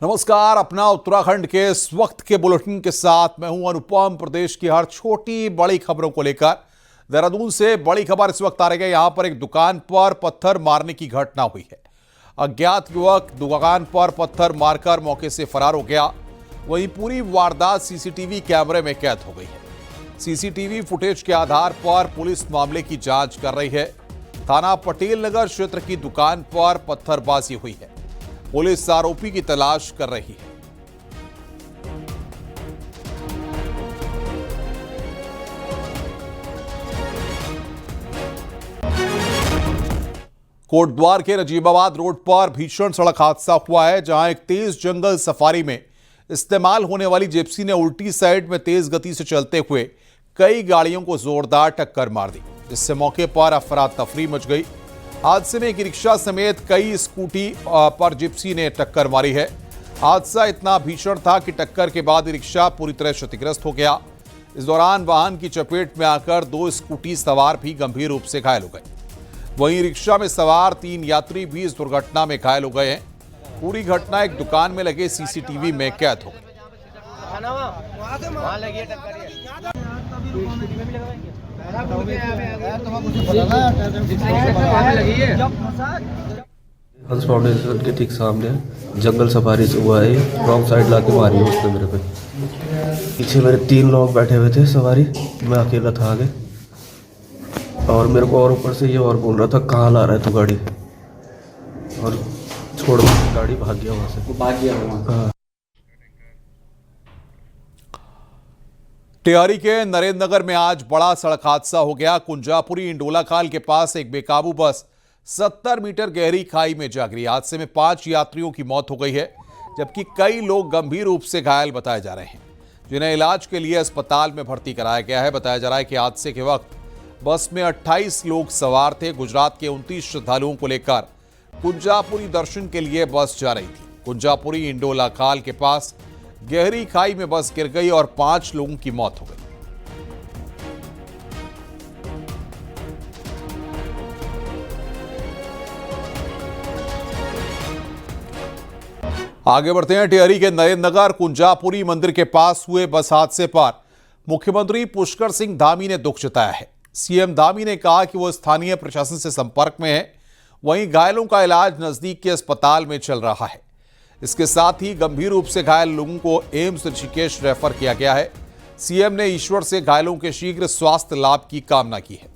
नमस्कार। अपना उत्तराखंड के इस वक्त के बुलेटिन के साथ मैं हूं अनुपम। प्रदेश की हर छोटी बड़ी खबरों को लेकर देहरादून से बड़ी खबर इस वक्त आ रही है। यहां पर एक दुकान पर पत्थर मारने की घटना हुई है। अज्ञात युवक दुकान पर पत्थर मारकर मौके से फरार हो गया। वहीं पूरी वारदात सीसीटीवी कैमरे में कैद हो गई है। सीसीटीवी फुटेज के आधार पर पुलिस मामले की जांच कर रही है। थाना पटेल नगर क्षेत्र की दुकान पर पत्थरबाजी हुई है। पुलिस आरोपी की तलाश कर रही है। कोटद्वार के नजीबाबाद रोड पर भीषण सड़क हादसा हुआ है, जहां एक तेज जंगल सफारी में इस्तेमाल होने वाली जिप्सी ने उल्टी साइड में तेज गति से चलते हुए कई गाड़ियों को जोरदार टक्कर मार दी, जिससे मौके पर अफरा तफरी मच गई। हादसे में एक रिक्शा समेत कई स्कूटी पर जिप्सी ने टक्कर मारी है। हादसा इतना भीषण था कि टक्कर के बाद रिक्शा पूरी तरह क्षतिग्रस्त हो गया। इस दौरान वाहन की चपेट में आकर 2 स्कूटी सवार भी गंभीर रूप से घायल हो गए। वहीं रिक्शा में सवार 3 यात्री भी इस दुर्घटना में घायल हो गए हैं। पूरी घटना एक दुकान में लगे सीसीटीवी में कैद हो गई। हंस फाउंडेशन के ठीक सामने जंगल सफारी से हुआ है। रॉन्ग साइड लाके मारी है उसने मेरे पे। पीछे मेरे 3 लोग बैठे हुए थे सवारी, मैं अकेला था आगे। और मेरे को और ऊपर से ये और बोल रहा था कहाँ ला रहा है तू गाड़ी, और छोड़ गाड़ी भाग गया वहाँ से। भाग गया वहाँ। टिहरी के नरेंद्र नगर में आज बड़ा सड़क हादसा हो गया। कुंजापुरी इंडोला खाल के पास एक बेकाबू बस 70 मीटर गहरी खाई में जा गिरी। हादसे में 5 यात्रियों की मौत हो गई है, जबकि कई लोग गंभीर रूप से घायल बताए जा रहे हैं, जिन्हें इलाज के लिए अस्पताल में भर्ती कराया गया है। बताया जा रहा है कि हादसे के वक्त बस में 28 लोग सवार थे। गुजरात के 29 श्रद्धालुओं को लेकर कुंजापुरी दर्शन के लिए बस जा रही थी। कुंजापुरी इंडोला खाल के पास गहरी खाई में बस गिर गई और 5 लोगों की मौत हो गई। आगे बढ़ते हैं। टिहरी के नरेंद्र नगर कुंजापुरी मंदिर के पास हुए बस हादसे पर मुख्यमंत्री पुष्कर सिंह धामी ने दुख जताया है। सीएम धामी ने कहा कि वो स्थानीय प्रशासन से संपर्क में है। वहीं घायलों का इलाज नजदीक के अस्पताल में चल रहा है। इसके साथ ही गंभीर रूप से घायल लोगों को एम्स ऋषिकेश रेफर किया गया है। सीएम ने ईश्वर से घायलों के शीघ्र स्वास्थ्य लाभ की कामना की है।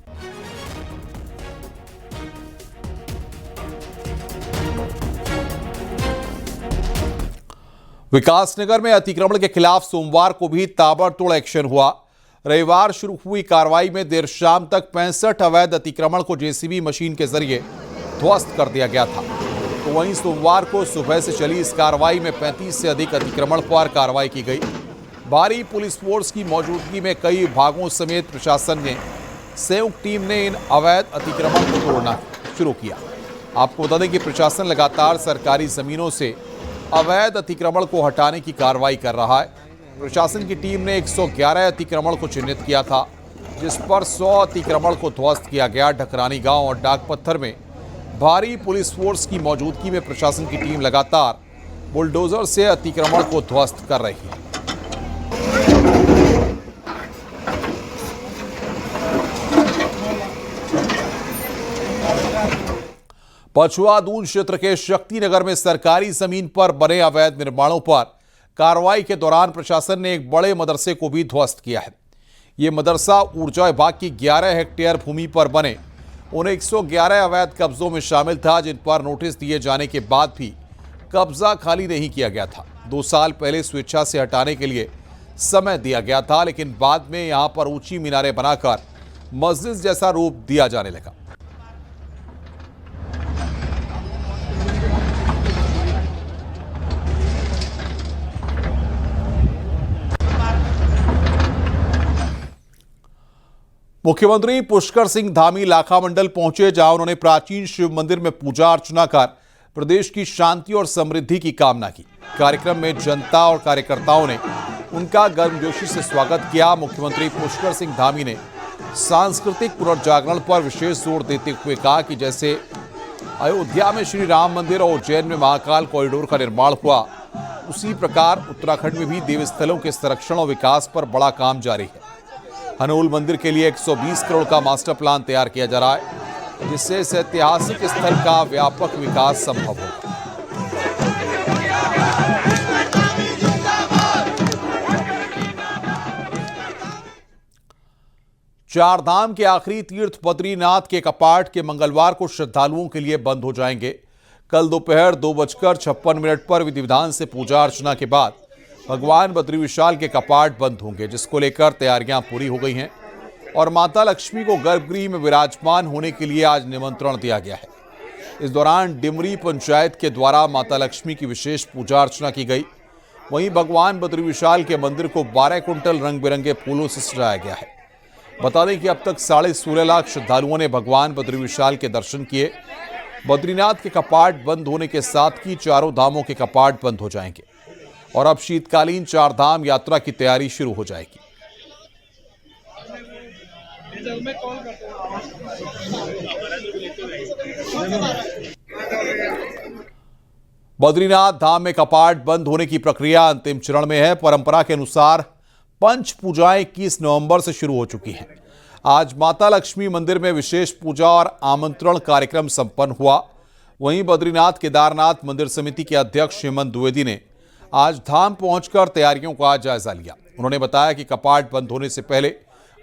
विकासनगर में अतिक्रमण के खिलाफ सोमवार को भी ताबड़तोड़ एक्शन हुआ। रविवार शुरू हुई कार्रवाई में देर शाम तक 65 अवैध अतिक्रमण को जेसीबी मशीन के जरिए ध्वस्त कर दिया गया था। तो वहीं सोमवार को सुबह से चली इस कार्रवाई में 35 से अधिक अतिक्रमण पर कार्रवाई की गई। भारी पुलिस फोर्स की मौजूदगी में कई विभागों समेत प्रशासन ने संयुक्त टीम ने इन अवैध अतिक्रमण को तोड़ना शुरू किया। आपको बता दें कि प्रशासन लगातार सरकारी जमीनों से अवैध अतिक्रमण को हटाने की कार्रवाई कर रहा है। प्रशासन की टीम ने 111 अतिक्रमण को चिन्हित किया था, जिस पर 100 अतिक्रमण को ध्वस्त किया गया। ढकरानी गांव और डाकपत्थर में भारी पुलिस फोर्स की मौजूदगी में प्रशासन की टीम लगातार बुलडोजर से अतिक्रमण को ध्वस्त कर रही है। पछुआ दून क्षेत्र के शक्तिनगर में सरकारी जमीन पर बने अवैध निर्माणों पर कार्रवाई के दौरान प्रशासन ने एक बड़े मदरसे को भी ध्वस्त किया है। यह मदरसा ऊर्जा विभाग की 11 हेक्टेयर भूमि पर बने उन 111 अवैध कब्जों में शामिल था, जिन पर नोटिस दिए जाने के बाद भी कब्जा खाली नहीं किया गया था। 2 साल पहले स्वेच्छा से हटाने के लिए समय दिया गया था, लेकिन बाद में यहां पर ऊंची मीनारें बनाकर मस्जिद जैसा रूप दिया जाने लगा। मुख्यमंत्री पुष्कर सिंह धामी लाखा मंडल पहुंचे, जहां उन्होंने प्राचीन शिव मंदिर में पूजा अर्चना कर प्रदेश की शांति और समृद्धि की कामना की। कार्यक्रम में जनता और कार्यकर्ताओं ने उनका गर्मजोशी से स्वागत किया। मुख्यमंत्री पुष्कर सिंह धामी ने सांस्कृतिक पुनर्जागरण पर विशेष जोर देते हुए कहा कि जैसे अयोध्या में श्री राम मंदिर और उज्जैन में महाकाल कॉरिडोर का निर्माण हुआ, उसी प्रकार उत्तराखंड में भी देवस्थलों के संरक्षण और विकास पर बड़ा काम जारी है। हनोल मंदिर के लिए 120 करोड़ का मास्टर प्लान तैयार किया जा रहा है, जिससे इस ऐतिहासिक स्थल का व्यापक विकास संभव होगा। चार धाम के आखिरी तीर्थ बद्रीनाथ के कपाट के मंगलवार को श्रद्धालुओं के लिए बंद हो जाएंगे। कल दोपहर 2:56 पर विधि विधान से पूजा अर्चना के बाद भगवान बद्री विशाल के कपाट बंद होंगे, जिसको लेकर तैयारियां पूरी हो गई हैं और माता लक्ष्मी को गर्भगृह में विराजमान होने के लिए आज निमंत्रण दिया गया है। इस दौरान डिमरी पंचायत के द्वारा माता लक्ष्मी की विशेष पूजा अर्चना की गई। वहीं भगवान बद्री विशाल के मंदिर को 12 कुंटल रंग बिरंगे फूलों से सजाया गया है। बता दें कि अब तक 16.5 लाख श्रद्धालुओं ने भगवान बद्री विशाल के दर्शन किए। बद्रीनाथ के कपाट बंद होने के साथ ही चारों धामों के कपाट बंद हो जाएंगे और अब शीतकालीन चार धाम यात्रा की तैयारी शुरू हो जाएगी। बद्रीनाथ धाम में कपाट बंद होने की प्रक्रिया अंतिम चरण में है। परंपरा के अनुसार पंच पूजाएं 21 नवंबर से शुरू हो चुकी हैं। आज माता लक्ष्मी मंदिर में विशेष पूजा और आमंत्रण कार्यक्रम संपन्न हुआ। वहीं बद्रीनाथ केदारनाथ मंदिर समिति के अध्यक्ष हेमंत द्विवेदी ने आज धाम पहुंचकर तैयारियों का जायजा लिया। उन्होंने बताया कि कपाट बंद होने से पहले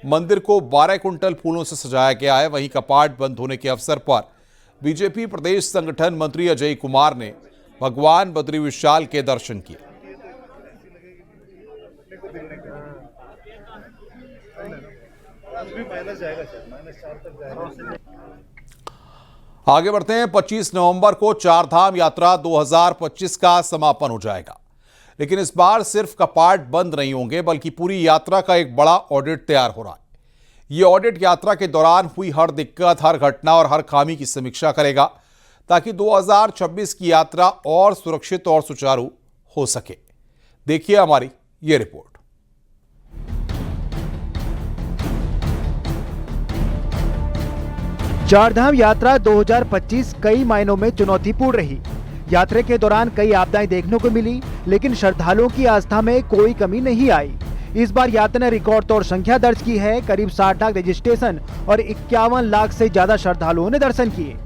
मंदिर को 12 कुंटल फूलों से सजाया गया है। वहीं कपाट बंद होने के अवसर पर बीजेपी प्रदेश संगठन मंत्री अजय कुमार ने भगवान बद्री विशाल के दर्शन किए। आगे बढ़ते हैं। 25 नवंबर को चारधाम यात्रा 2025 का समापन हो जाएगा, लेकिन इस बार सिर्फ कपाट बंद नहीं होंगे बल्कि पूरी यात्रा का एक बड़ा ऑडिट तैयार हो रहा है। यह ऑडिट यात्रा के दौरान हुई हर दिक्कत, हर घटना और हर खामी की समीक्षा करेगा, ताकि 2026 की यात्रा और सुरक्षित और सुचारू हो सके। देखिए हमारी ये रिपोर्ट। चारधाम यात्रा 2025 कई मायनों में चुनौतीपूर्ण रही। यात्रा के दौरान कई आपदाएं देखने को मिली, लेकिन श्रद्धालुओं की आस्था में कोई कमी नहीं आई। इस बार यात्रा ने रिकॉर्ड तोड़ संख्या दर्ज की है। करीब 60 लाख रजिस्ट्रेशन और 51 लाख से ज्यादा श्रद्धालुओं ने दर्शन किए।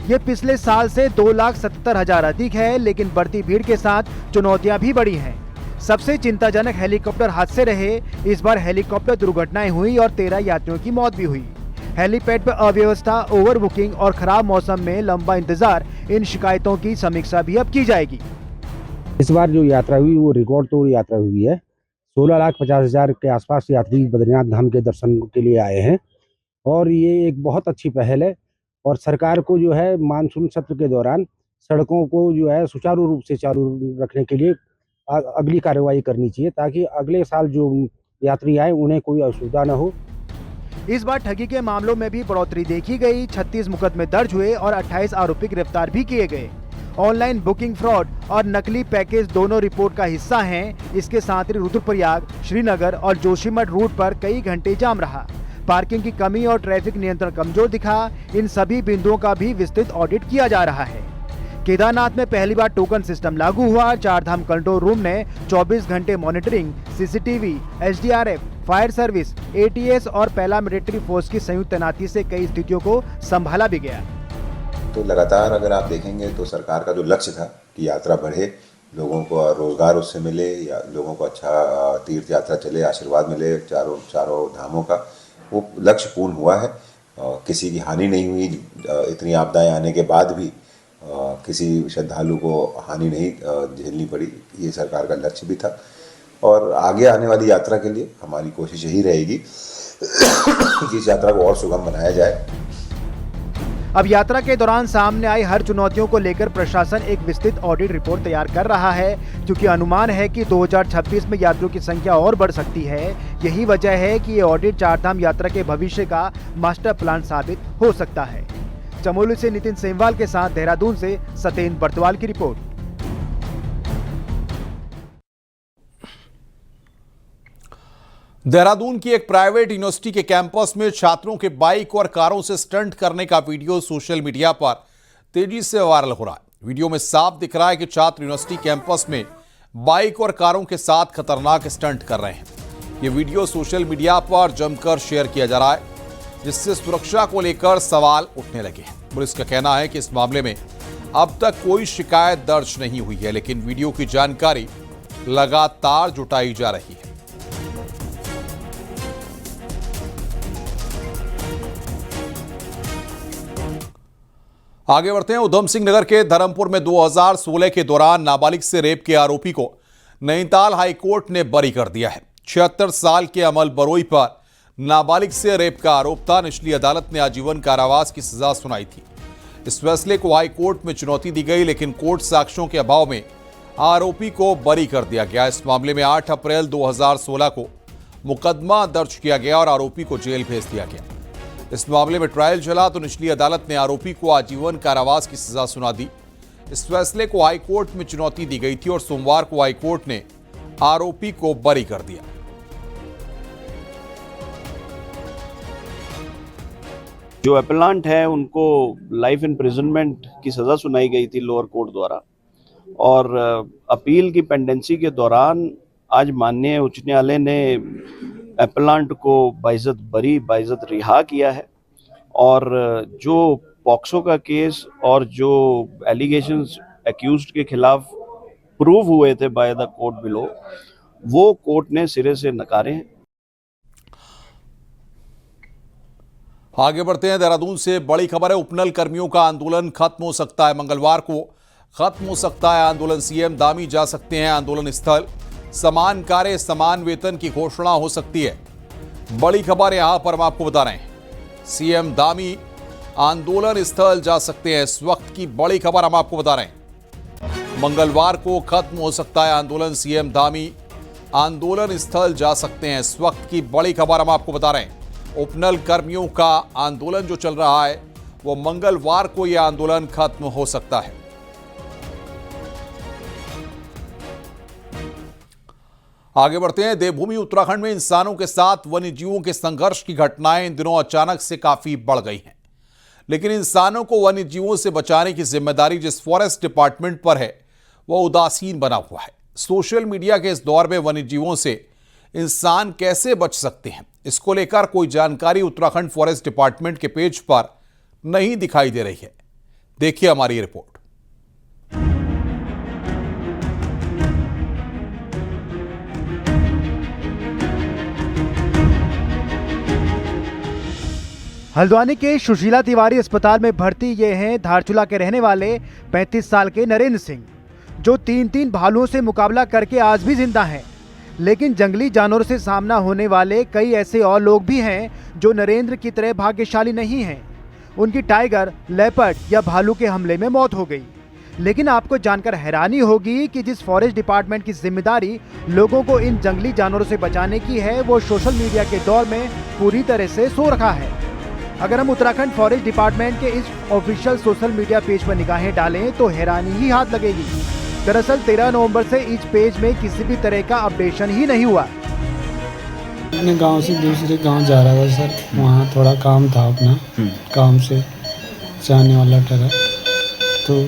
ये पिछले साल से 2,70,000 अधिक है, लेकिन बढ़ती भीड़ के साथ चुनौतियां भी बढ़ी हैं। सबसे चिंताजनक हेलीकॉप्टर हादसे रहे। इस बार हेलीकॉप्टर दुर्घटनाएं हुई और 13 यात्रियों की मौत भी हुई। हेलीपैड पर अव्यवस्था, ओवर बुकिंग और खराब मौसम में लंबा इंतजार, इन शिकायतों की समीक्षा भी अब की जाएगी। इस बार जो यात्रा हुई वो रिकॉर्ड तोड़ यात्रा हुई है। 16,50,000 के आसपास यात्री बद्रीनाथ धाम के दर्शन के लिए आए हैं और ये एक बहुत अच्छी पहल है। और सरकार को जो है मानसून सत्र के दौरान सड़कों को जो है सुचारू रूप से चालू रखने के लिए अगली कार्रवाई करनी चाहिए, ताकि अगले साल जो यात्री आए उन्हें कोई असुविधा न हो। इस बार ठगी के मामलों में भी बढ़ोतरी देखी गई। 36 मुकदमे दर्ज हुए और 28 आरोपी गिरफ्तार भी किए गए। ऑनलाइन बुकिंग फ्रॉड और नकली पैकेज दोनों रिपोर्ट का हिस्सा हैं। इसके साथ ही रुद्रप्रयाग, श्रीनगर और जोशीमठ रूट पर कई घंटे जाम रहा। पार्किंग की कमी और ट्रैफिक नियंत्रण कमजोर दिखा। इन सभी बिंदुओं का भी विस्तृत ऑडिट किया जा रहा है। केदारनाथ में पहली बार टोकन सिस्टम लागू हुआ। चारधाम कंट्रोल रूम ने 24 घंटे monitoring, CCTV, SDRF, fire service, ATS और पैरामिलिट्री फोर्स की संयुक्त तैनाती से कई स्थितियों को संभाला भी गया। तो लगातार अगर आप देखेंगे तो सरकार का जो लक्ष्य था कि यात्रा बढ़े, लोगों को रोजगार उससे मिले, या लोगों को अच्छा तीर्थ यात्रा चले, आशीर्वाद मिले चारों धामों का, वो लक्ष्य पूर्ण हुआ है। किसी की हानि नहीं हुई। इतनी आपदाएं आने के बाद भी किसी श्रद्धालु को हानि नहीं झेलनी पड़ी। ये सरकार का लक्ष्य भी था और आगे आने वाली यात्रा के लिए हमारी कोशिश यही रहेगी कि इस यात्रा को और सुगम बनाया जाए। अब यात्रा के दौरान सामने आई हर चुनौतियों को लेकर प्रशासन एक विस्तृत ऑडिट रिपोर्ट तैयार कर रहा है, क्योंकि अनुमान है कि 2026 में यात्रियों की संख्या और बढ़ सकती है। यही वजह है कि ये ऑडिट चारधाम यात्रा के भविष्य का मास्टर प्लान साबित हो सकता है। चमोली से नितिन सेमवाल के साथ देहरादून से सतेंद्र बर्तवाल की रिपोर्ट। देहरादून की एक प्राइवेट यूनिवर्सिटी के कैंपस में छात्रों के बाइक और कारों से स्टंट करने का वीडियो सोशल मीडिया पर तेजी से वायरल हो रहा है। वीडियो में साफ दिख रहा है कि छात्र यूनिवर्सिटी कैंपस में बाइक और कारों के साथ खतरनाक स्टंट कर रहे हैं। ये वीडियो सोशल मीडिया पर जमकर शेयर किया जा रहा है, जिससे सुरक्षा को लेकर सवाल उठने लगे हैं। पुलिस का कहना है कि इस मामले में अब तक कोई शिकायत दर्ज नहीं हुई है, लेकिन वीडियो की जानकारी लगातार जुटाई जा रही है। आगे बढ़ते हैं। उधम सिंह नगर के धर्मपुर में 2016 के दौरान नाबालिग से रेप के आरोपी को नैनीताल हाईकोर्ट ने बरी कर दिया है। 76 साल के अमल बरोई पर नाबालिग से रेप का आरोप था। निचली अदालत ने आजीवन कारावास की सजा सुनाई थी। इस फैसले को हाईकोर्ट में चुनौती दी गई, लेकिन कोर्ट साक्ष्यों के अभाव में आरोपी को बरी कर दिया गया। इस मामले में 8 अप्रैल 2016 को मुकदमा दर्ज किया गया और आरोपी को जेल भेज दिया गया। इस मामले में ट्रायल चला तो निचली अदालत ने आरोपी को आजीवन कारावास की सजा सुना दी। इस फैसले को हाईकोर्ट में चुनौती दी गई थी और सोमवार को हाईकोर्ट ने आरोपी को बरी कर दिया। जो एपेलांट है उनको लाइफ इम्प्रिजनमेंट की सज़ा सुनाई गई थी लोअर कोर्ट द्वारा, और अपील की पेंडेंसी के दौरान आज माननीय उच्च न्यायालय ने एपेलांट को बाइज्जत बरी बाइज्जत रिहा किया है। और जो पॉक्सो का केस और जो एलिगेशंस एक्यूज्ड के खिलाफ प्रूव हुए थे बाय द कोर्ट बिलो, वो कोर्ट ने सिरे से नकारे हैं। आगे बढ़ते हैं। देहरादून से बड़ी खबर है। उपनल कर्मियों का आंदोलन खत्म हो सकता है। मंगलवार को खत्म हो सकता है आंदोलन। सीएम दामी जा सकते हैं आंदोलन स्थल। समान कार्य समान वेतन की घोषणा हो सकती है। बड़ी खबर यहां पर हम आपको बता रहे हैं। सीएम दामी आंदोलन स्थल जा सकते हैं। इस वक्त की बड़ी खबर हम आपको बता रहे हैं। मंगलवार को खत्म हो सकता है आंदोलन। सीएम दामी आंदोलन स्थल जा सकते हैं। इस वक्त की बड़ी खबर हम आपको बता रहे हैं। उपनल कर्मियों का आंदोलन जो चल रहा है वो मंगलवार को यह आंदोलन खत्म हो सकता है। आगे बढ़ते हैं। देवभूमि उत्तराखंड में इंसानों के साथ वन्यजीवों के संघर्ष की घटनाएं इन दिनों अचानक से काफी बढ़ गई हैं, लेकिन इंसानों को वन्यजीवों से बचाने की जिम्मेदारी जिस फॉरेस्ट डिपार्टमेंट पर है वह उदासीन बना हुआ है। सोशल मीडिया के इस दौर में वन्यजीवों से इंसान कैसे बच सकते हैं, इसको लेकर कोई जानकारी उत्तराखंड फॉरेस्ट डिपार्टमेंट के पेज पर नहीं दिखाई दे रही है। देखिए हमारी रिपोर्ट। हल्द्वानी के सुशीला तिवारी अस्पताल में भर्ती ये हैं धारचूला के रहने वाले 35 साल के नरेंद्र सिंह, जो 3 भालुओं से मुकाबला करके आज भी जिंदा हैं। लेकिन जंगली जानवरों से सामना होने वाले कई ऐसे और लोग भी हैं जो नरेंद्र की तरह भाग्यशाली नहीं हैं। उनकी टाइगर, लेपर्ड या भालू के हमले में मौत हो गई। लेकिन आपको जानकर हैरानी होगी कि जिस फॉरेस्ट डिपार्टमेंट की जिम्मेदारी लोगों को इन जंगली जानवरों से बचाने की है, वो सोशल मीडिया के दौर में पूरी तरह से सो रखा है। अगर हम उत्तराखंड फॉरेस्ट डिपार्टमेंट के इस ऑफिशियल सोशल मीडिया पेज पर निगाहें डालें तो हैरानी ही हाथ लगेगी। दरअसल 13 नवंबर से इस पेज में किसी भी तरह का अपडेशन ही नहीं हुआ। अपने गांव से दूसरे गांव जा रहा था सर, वहाँ थोड़ा काम था अपना, काम से जाने वाला ठहरा, तो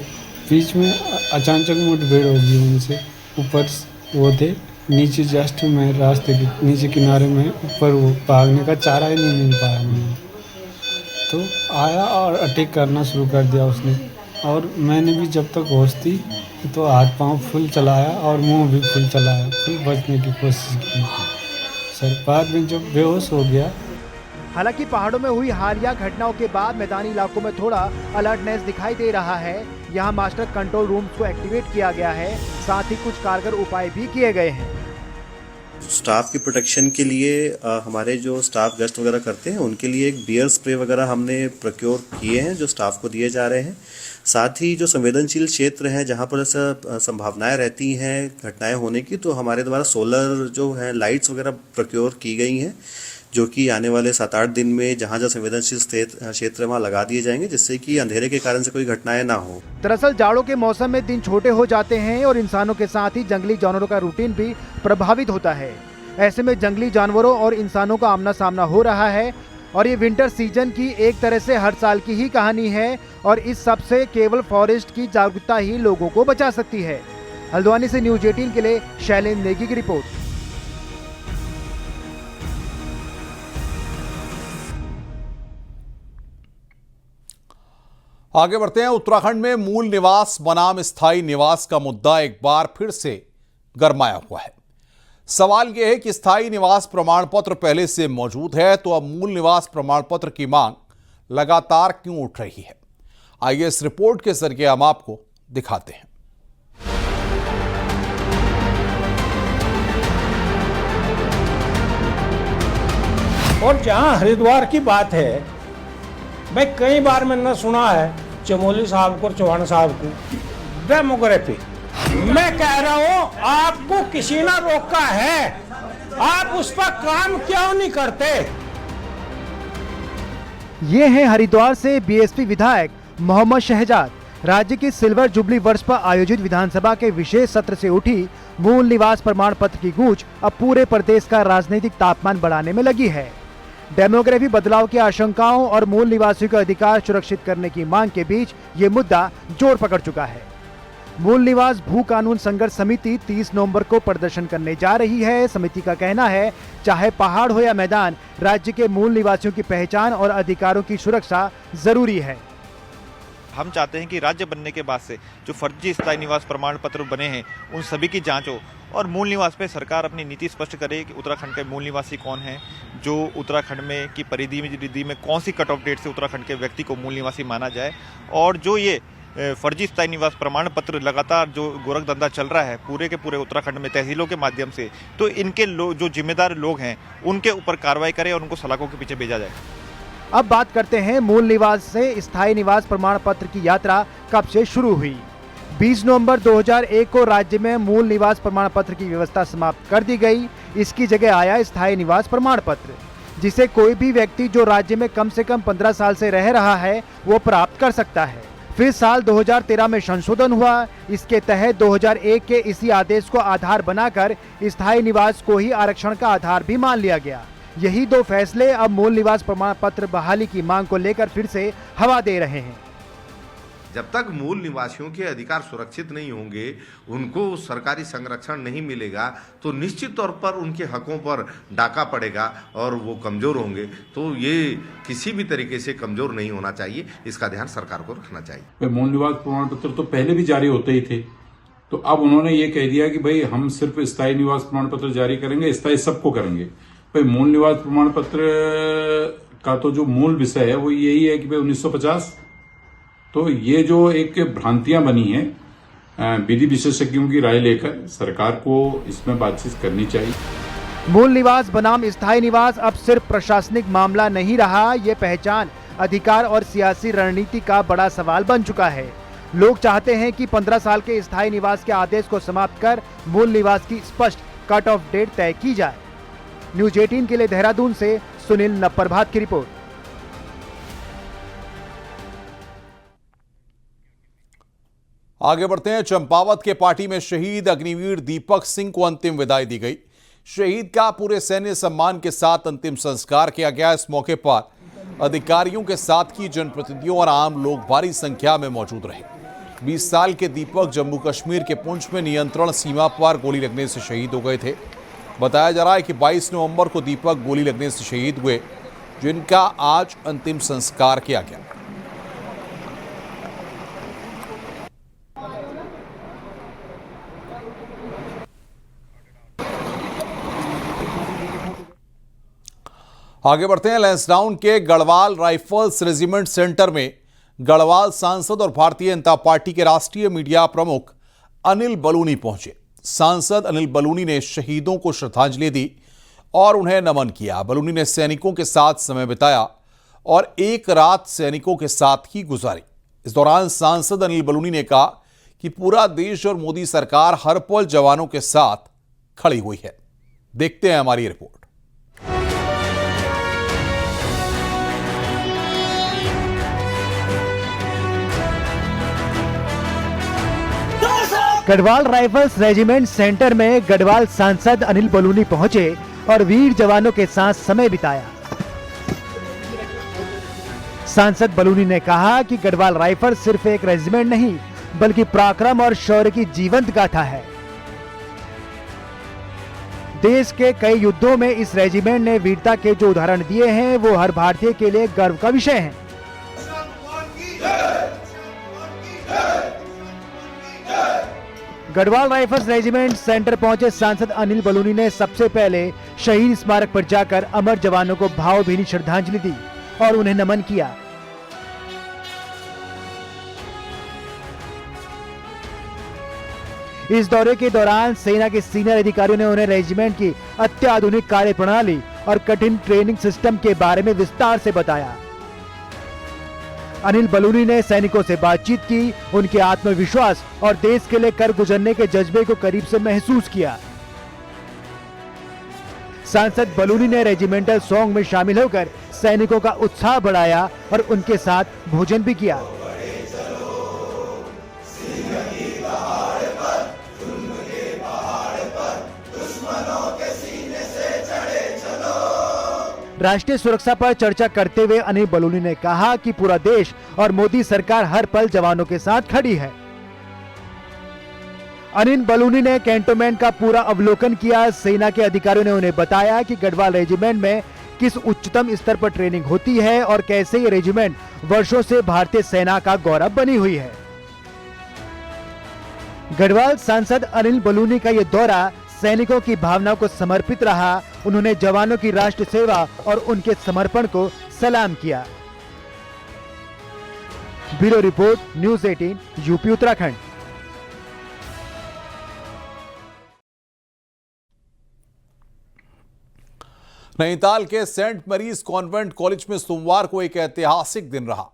बीच में अचानक मुठभेड़ हो गई उनसे। ऊपर वो थे, नीचे जस्ट मैं रास्ते के नीचे किनारे में ऊपर वो भागने का चारा ही नहीं मिल पाया मुझे, तो आया और अटैक करना शुरू कर दिया उसने। और मैंने भी जब तक होश थी तो हाथ पांव फुल चलाया और मुंह भी फुल चलाया, फुल बचने की कोशिश की सर। बाद में जब बेहोश हो गया। हालांकि पहाड़ों में हुई हालिया घटनाओं के बाद मैदानी इलाकों में थोड़ा अलर्टनेस दिखाई दे रहा है। यहां मास्टर कंट्रोल रूम्स को एक्टिवेट किया गया है, साथ ही कुछ कारगर उपाय भी किए गए हैं। स्टाफ की प्रोटेक्शन के लिए हमारे जो स्टाफ गश्त वगैरह करते हैं उनके लिए एक बियर स्प्रे वगैरह हमने प्रोक्योर किए हैं जो स्टाफ को दिए जा रहे हैं। साथ ही जो संवेदनशील क्षेत्र हैं जहां पर ऐसा संभावनाएं रहती हैं घटनाएं होने की, तो हमारे द्वारा सोलर जो है लाइट्स वगैरह प्रोक्योर की गई हैं, जो कि आने वाले 7-8 दिन में जहां जहां संवेदनशील क्षेत्र वहां लगा दिए जाएंगे, जिससे कि अंधेरे के कारण से कोई घटनाएं ना हो। दरअसल जाड़ों के मौसम में दिन छोटे हो जाते हैं और इंसानों के साथ ही जंगली जानवरों का रूटीन भी प्रभावित होता है। ऐसे में जंगली जानवरों और इंसानों का आमना सामना हो रहा है और ये विंटर सीजन की एक तरह से हर साल की ही कहानी है और इस सब से केवल फॉरेस्ट की जागरूकता ही लोगों को बचा सकती है। हल्द्वानी से न्यूज 18 के लिए शैलेंद्र नेगी की रिपोर्ट। आगे बढ़ते हैं। उत्तराखंड में मूल निवास बनाम स्थायी निवास का मुद्दा एक बार फिर से गरमाया हुआ है। सवाल यह है कि स्थायी निवास प्रमाण पत्र पहले से मौजूद है तो अब मूल निवास प्रमाण पत्र की मांग लगातार क्यों उठ रही है। आइए इस रिपोर्ट के जरिए हम आपको दिखाते हैं। और जहां हरिद्वार की बात है, मैं कई बार मैंने सुना है चमोली साहब को और चौहान साहब को डेमोग्राफी। मैं कह रहा हूं आपको किसी ने रोका है, आप उस पर काम क्यों नहीं करते। ये हैं हरिद्वार से बीएसपी विधायक मोहम्मद शहजाद। राज्य की सिल्वर जुबली वर्ष पर आयोजित विधानसभा के विशेष सत्र से उठी मूल निवास प्रमाण पत्र की गूंज अब पूरे प्रदेश का राजनीतिक तापमान बढ़ाने में लगी है। डेमोग्राफी बदलाव की आशंकाओं और मूल निवासियों के अधिकार सुरक्षित करने की मांग के बीच ये मुद्दा जोर पकड़ चुका है। मूल निवास भू कानून संघर्ष समिति 30 नवंबर को प्रदर्शन करने जा रही है। समिति का कहना है, चाहे पहाड़ हो या मैदान, राज्य के मूल निवासियों की पहचान और अधिकारों की सुरक्षा जरूरी है। हम चाहते हैं कि राज्य बनने के बाद से जो फर्जी स्थायी निवास प्रमाण पत्र बने हैं उन सभी की जांच हो और मूल निवास पे सरकार अपनी नीति स्पष्ट करे कि उत्तराखंड के मूल निवासी कौन हैं, जो उत्तराखंड में की परिधि में कौन सी कट ऑफ डेट से उत्तराखंड के व्यक्ति को मूल निवासी माना जाए। और जो ये फर्जी स्थायी निवास प्रमाण पत्र लगातार जो गोरख धंधा चल रहा है पूरे के पूरे उत्तराखंड में तहसीलों के माध्यम से, तो इनके जो जिम्मेदार लोग हैं उनके ऊपर कार्रवाई करें और उनको सलाखों के पीछे भेजा जाए। अब बात करते हैं मूल निवास से स्थायी निवास प्रमाण पत्र की यात्रा कब से शुरू हुई। 20 नवंबर 2001 को राज्य में मूल निवास प्रमाण पत्र की व्यवस्था समाप्त कर दी गई। इसकी जगह आया स्थायी निवास प्रमाण पत्र, जिसे कोई भी व्यक्ति जो राज्य में कम से कम 15 साल से रह रहा है वो प्राप्त कर सकता है। फिर साल 2013 में संशोधन हुआ। इसके तहत 2001 के इसी आदेश को आधार बनाकर स्थायी निवास को ही आरक्षण का आधार भी मान लिया गया। यही दो फैसले अब मूल निवास प्रमाण पत्र बहाली की मांग को लेकर फिर से हवा दे रहे हैं। जब तक मूल निवासियों के अधिकार सुरक्षित नहीं होंगे, उनको सरकारी संरक्षण नहीं मिलेगा, तो निश्चित तौर पर उनके हकों पर डाका पड़ेगा और वो कमजोर होंगे। तो ये किसी भी तरीके से कमजोर नहीं होना चाहिए, इसका ध्यान सरकार को रखना चाहिए। मूल निवास प्रमाण पत्र तो पहले भी जारी होते ही थे, तो अब उन्होंने ये कह दिया कि भाई हम सिर्फ स्थायी निवास प्रमाण पत्र जारी करेंगे, स्थायी सबको करेंगे। भाई मूल निवास प्रमाण पत्र का तो जो मूल विषय है वो यही है कि भाई 1950, तो ये जो एक भ्रांतियां बनी हैं, विधि विशेषज्ञों की राय लेकर सरकार को इसमें बातचीत करनी चाहिए। मूल निवास बनाम स्थायी निवास अब सिर्फ प्रशासनिक मामला नहीं रहा, ये पहचान, अधिकार और सियासी रणनीति का बड़ा सवाल बन चुका है। लोग चाहते हैं कि 15 साल के स्थायी निवास के आदेश को समाप्त कर मूल निवास की स्पष्ट कट ऑफ डेट तय की जाए। न्यूज 18 के लिए देहरादून से सुनील नप्परभात की रिपोर्ट। आगे बढ़ते हैं। चंपावत के पार्टी में शहीद अग्निवीर दीपक सिंह को अंतिम विदाई दी गई। शहीद का पूरे सैन्य सम्मान के साथ अंतिम संस्कार किया गया। इस मौके पर अधिकारियों के साथ ही जनप्रतिनिधियों और आम लोग भारी संख्या में मौजूद रहे। 20 साल के दीपक जम्मू कश्मीर के पुंछ में नियंत्रण सीमा पर गोली लगने से शहीद हो गए थे। बताया जा रहा है कि 22 नवंबर को दीपक गोली लगने से शहीद हुए, जिनका आज अंतिम संस्कार किया गया। आगे बढ़ते हैं। लैंसडाउन के गढ़वाल राइफल्स रेजिमेंट सेंटर में गढ़वाल सांसद और भारतीय जनता पार्टी के राष्ट्रीय मीडिया प्रमुख अनिल बलूनी पहुंचे। सांसद अनिल बलूनी ने शहीदों को श्रद्धांजलि दी और उन्हें नमन किया। बलूनी ने सैनिकों के साथ समय बिताया और एक रात सैनिकों के साथ ही गुजारी। इस दौरान सांसद अनिल बलूनी ने कहा कि पूरा देश और मोदी सरकार हर पल जवानों के साथ खड़ी हुई है। देखते हैं हमारी report. Garhwal rifles regiment centre में गढ़वाल सांसद अनिल बलूनी पहुंचे और वीर जवानों के साथ समय बिताया। सांसद बलूनी ने कहा कि गढ़वाल राइफल्स सिर्फ एक रेजिमेंट नहीं बल्कि पराक्रम और शौर्य की जीवंत गाथा है। देश के कई युद्धों में इस रेजिमेंट ने वीरता के जो उदाहरण दिए हैं वो हर भारतीय के लिए गर्व का विषय हैं। गढ़वाल राइफल्स रेजिमेंट सेंटर पहुंचे सांसद अनिल बलूनी ने सबसे पहले शहीद स्मारक पर जाकर अमर जवानों को भावभीनी श्रद्धांजलि दी और उन्हें नमन किया। इस दौरे के दौरान सेना के सीनियर अधिकारियों ने उन्हें रेजिमेंट की अत्याधुनिक कार्य प्रणाली और कठिन ट्रेनिंग सिस्टम के बारे में विस्तार से बताया। अनिल बलूनी ने सैनिकों से बातचीत की, उनके आत्मविश्वास और देश के लिए कर गुजरने के जज्बे को करीब से महसूस किया। सांसद बलूनी ने रेजिमेंटल सॉन्ग में शामिल होकर सैनिकों का उत्साह बढ़ाया और उनके साथ भोजन भी किया। राष्ट्रीय सुरक्षा पर चर्चा करते हुए अनिल बलूनी ने कहा कि पूरा देश और मोदी सरकार हर पल जवानों के साथ खड़ी है। अनिल बलूनी ने कैंटोनमेंट का पूरा अवलोकन किया। सेना के अधिकारियों ने उन्हें बताया कि गढ़वाल रेजिमेंट में किस उच्चतम स्तर पर ट्रेनिंग होती है और कैसे ये रेजिमेंट वर्षों से भारतीय सेना का गौरव बनी हुई है। गढ़वाल सांसद अनिल बलूनी का ये दौरा सैनिकों की भावनाओं को समर्पित रहा। उन्होंने जवानों की राष्ट्र सेवा और उनके समर्पण को सलाम किया। Bureau report, news 18, UP Uttarakhand. Nainital के सेंट मैरीज कॉन्वेंट कॉलेज में सोमवार को एक ऐतिहासिक दिन रहा।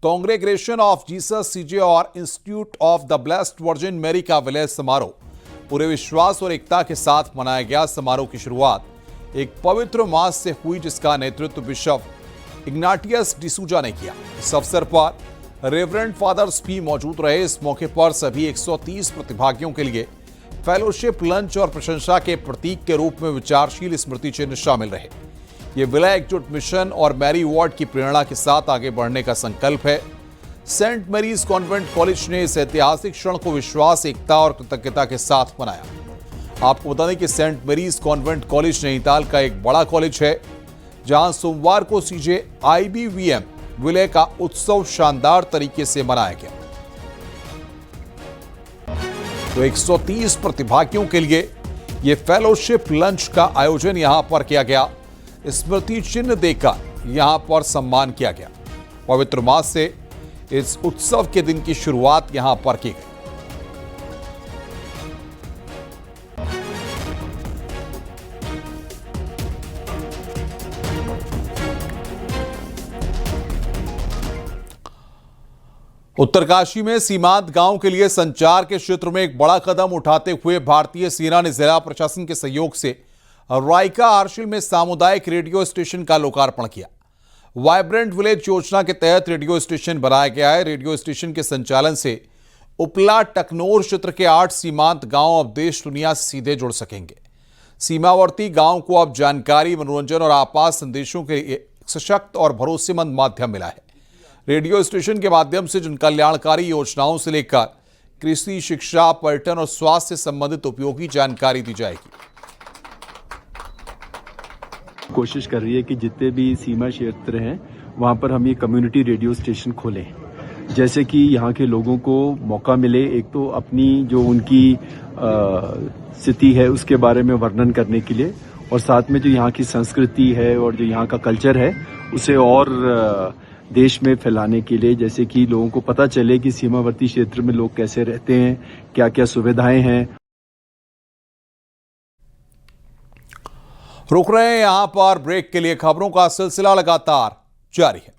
कांग्रेगेशन ऑफ जीसस सीजे और Institute of the Blessed Virgin Mary का विलय समारोह पूरे विश्वास और एकता के साथ मनाया गया। समारोह की शुरुआत एक पवित्र मास से हुई, जिसका नेतृत्व बिशप इग्नाटियस डिसूजा ने किया। इस अवसर पर रेवरेंड फादर्स भी मौजूद रहे। इस मौके पर सभी 130 प्रतिभागियों के लिए फेलोशिप, लंच और प्रशंसा के प्रतीक के रूप में विचारशील स्मृति चिन्ह शामिल रहे। ये विलय एकजुट मिशन और मैरी वार्ड की प्रेरणा के साथ आगे बढ़ने का संकल्प है। सेंट मैरीज कॉन्वेंट कॉलेज ने इस ऐतिहासिक क्षण को विश्वास, एकता और कृतज्ञता के साथ मनाया। आपको बता दें कि Saint Mary's Convent College Nainital का एक बड़ा कॉलेज है, जहां सोमवार को सीजे IBVM विलय का उत्सव शानदार तरीके से मनाया गया। तो 130 प्रतिभागियों के लिए यह फेलोशिप लंच का आयोजन यहां पर किया गया। स्मृति चिन्ह देकर यहां पर सम्मान किया गया। पवित्र मास से इस उत्सव के दिन की शुरुआत यहां पर की गई। उत्तरकाशी में सीमांत गांव के लिए संचार के क्षेत्र में एक बड़ा कदम उठाते हुए भारतीय सेना ने जिला प्रशासन के सहयोग से रायका आर्शिल में सामुदायिक रेडियो स्टेशन का लोकार्पण किया। वाइब्रेंट विलेज योजना के तहत रेडियो स्टेशन बनाया गया है। रेडियो स्टेशन के संचालन से उपला टकनोर क्षेत्र के 8 सीमांत गांव अब देश दुनिया से सीधे जुड़ सकेंगे। सीमावर्ती गांव को अब जानकारी, मनोरंजन और आपात संदेशों के लिए सशक्त और भरोसेमंद माध्यम मिला है। रेडियो स्टेशन के माध्यम से जन कल्याणकारी योजनाओं से लेकर कृषि, शिक्षा, पर्यटन और स्वास्थ्य से संबंधित उपयोगी जानकारी दी जाएगी। कोशिश कर रही है कि जितने भी सीमा क्षेत्र हैं वहाँ पर हम ये कम्युनिटी रेडियो स्टेशन खोलें, जैसे कि यहाँ के लोगों को मौका मिले, एक तो अपनी जो उनकी स्थिति है उसके बारे में वर्णन करने के लिए, और साथ में जो यहाँ की संस्कृति है और जो यहाँ का कल्चर है उसे और देश में फैलाने के लिए, जैसे कि लोगों को पता चले कि सीमावर्ती क्षेत्र में लोग कैसे रहते हैं, क्या क्या सुविधाएं हैं। रुक रहे हैं यहां पर ब्रेक के लिए। खबरों का सिलसिला लगातार जारी है।